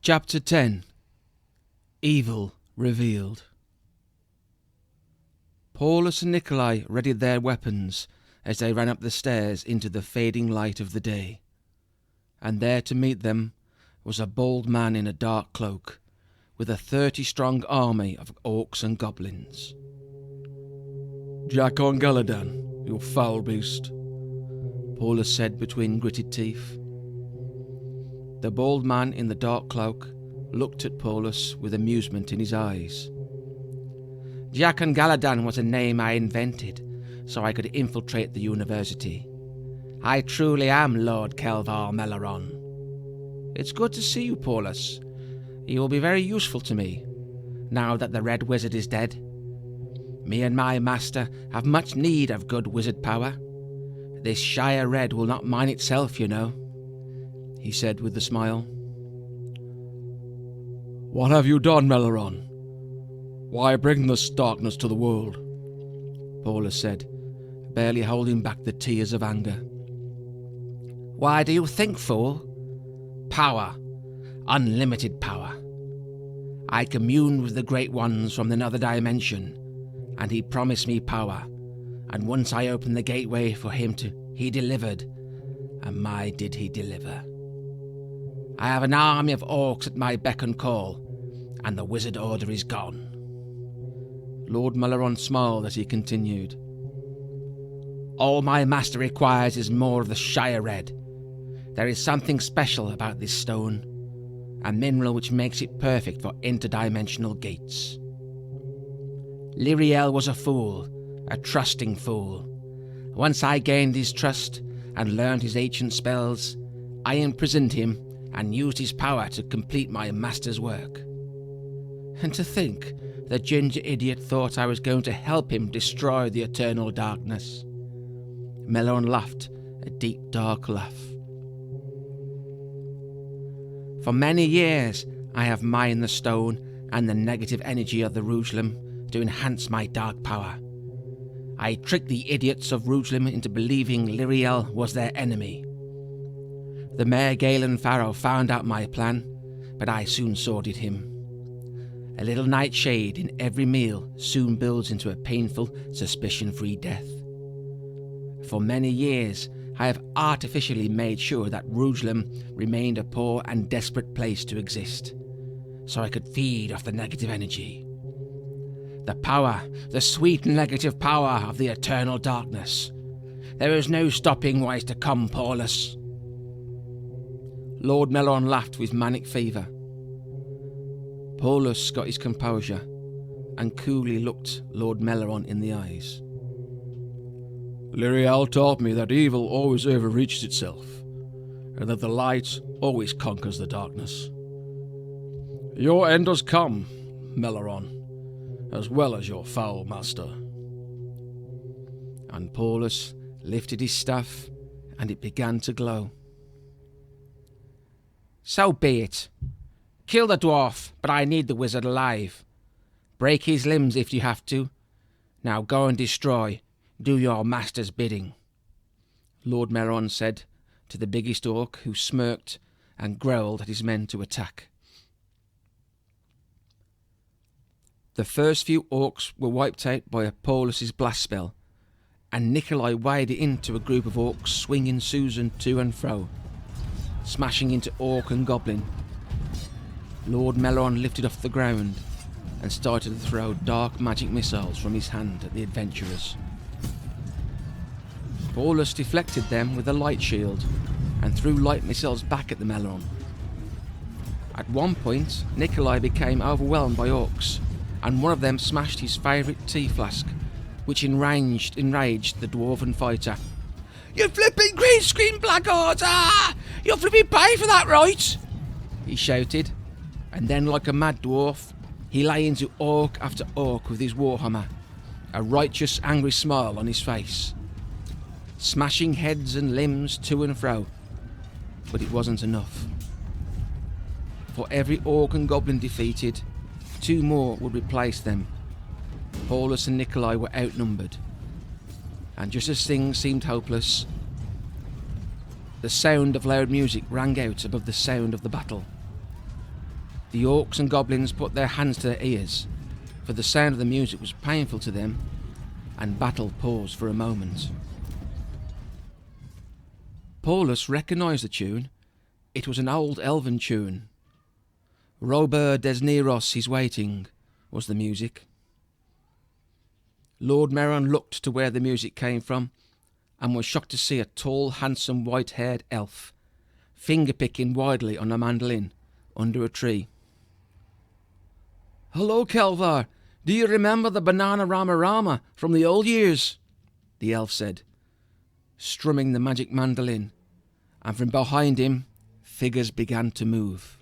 Chapter 10. Evil Revealed. Paulus and Nikolai readied their weapons as they ran up the stairs into the fading light of the day. And there to meet them was a bald man in a dark cloak, with a 30-strong army of orcs and goblins. "Jakon Galadan, you foul beast," Paulus said between gritted teeth. The bald man in the dark cloak looked at Paulus with amusement in his eyes. Jakon Galadan was a name I invented so I could infiltrate the university. I truly am Lord Kelvar Meleron. It's good to see you, Paulus. You will be very useful to me, now that the Red Wizard is dead. Me and my master have much need of good wizard power. This Shire Red will not mind itself, you know, he said with a smile. "What have you done, Meleron? Why bring this darkness to the world?" Paulus said, barely holding back the tears of anger. Why do you think, fool? Power. Unlimited power. I communed with the Great Ones from another dimension, and he promised me power, and once I opened the gateway for him he delivered, and my did he deliver. I have an army of orcs at my beck and call, and the wizard order is gone. Lord Meleron smiled as he continued. All my master requires is more of the Shire Red. There is something special about this stone, a mineral which makes it perfect for interdimensional gates. Lyriel was a fool, a trusting fool. Once I gained his trust and learned his ancient spells, I imprisoned him and used his power to complete my master's work. And to think the ginger idiot thought I was going to help him destroy the eternal darkness. Meleron laughed, a deep, dark laugh. For many years I have mined the stone and the negative energy of the Rugelum to enhance my dark power. I tricked the idiots of Rugelum into believing Lyriel was their enemy. The Mayor Galen Farrow found out my plan, but I soon sorted him. A little nightshade in every meal soon builds into a painful, suspicion-free death. For many years, I have artificially made sure that Rugelum remained a poor and desperate place to exist, so I could feed off the negative energy. The power, the sweet negative power of the eternal darkness. There is no stopping what is to come, Paulus. Lord Meleron laughed with manic fever. Paulus got his composure and coolly looked Lord Meleron in the eyes. "Lyriel taught me that evil always overreaches itself, and that the light always conquers the darkness. Your end has come, Meleron, as well as your foul master." And Paulus lifted his staff, and it began to glow. So be it. Kill the dwarf, but I need the wizard alive. Break his limbs if you have to. Now go and destroy. Do your master's bidding, Lord Meleron said to the biggest orc, who smirked and growled at his men to attack. The first few orcs were wiped out by Paulus's blast spell, and Nikolai waded into a group of orcs swinging Susan to and fro, smashing into orc and goblin. Lord Meleron lifted off the ground and started to throw dark magic missiles from his hand at the adventurers. Paulus deflected them with a light shield and threw light missiles back at the Meleron. At one point, Nikolai became overwhelmed by orcs, and one of them smashed his favourite tea flask, which enraged the dwarven fighter. "You flipping green screen blackguards! Ah! You'll flipping pay for that, right?" he shouted, and then like a mad dwarf, he lay into orc after orc with his warhammer, a righteous, angry smile on his face, smashing heads and limbs to and fro. But it wasn't enough. For every orc and goblin defeated, 2 more would replace them. Paulus and Nikolai were outnumbered, and just as things seemed hopeless, the sound of loud music rang out above the sound of the battle. The orcs and goblins put their hands to their ears, for the sound of the music was painful to them, and battle paused for a moment. Paulus recognised the tune. It was an old elven tune. Robert des Neros is waiting, was the music. Lord Merron looked to where the music came from, and was shocked to see a tall, handsome, white-haired elf, finger-picking widely on a mandolin, under a tree. "Hello, Kelvar. Do you remember the Banana Rama Rama from the old years?" the elf said, strumming the magic mandolin, and from behind him, figures began to move.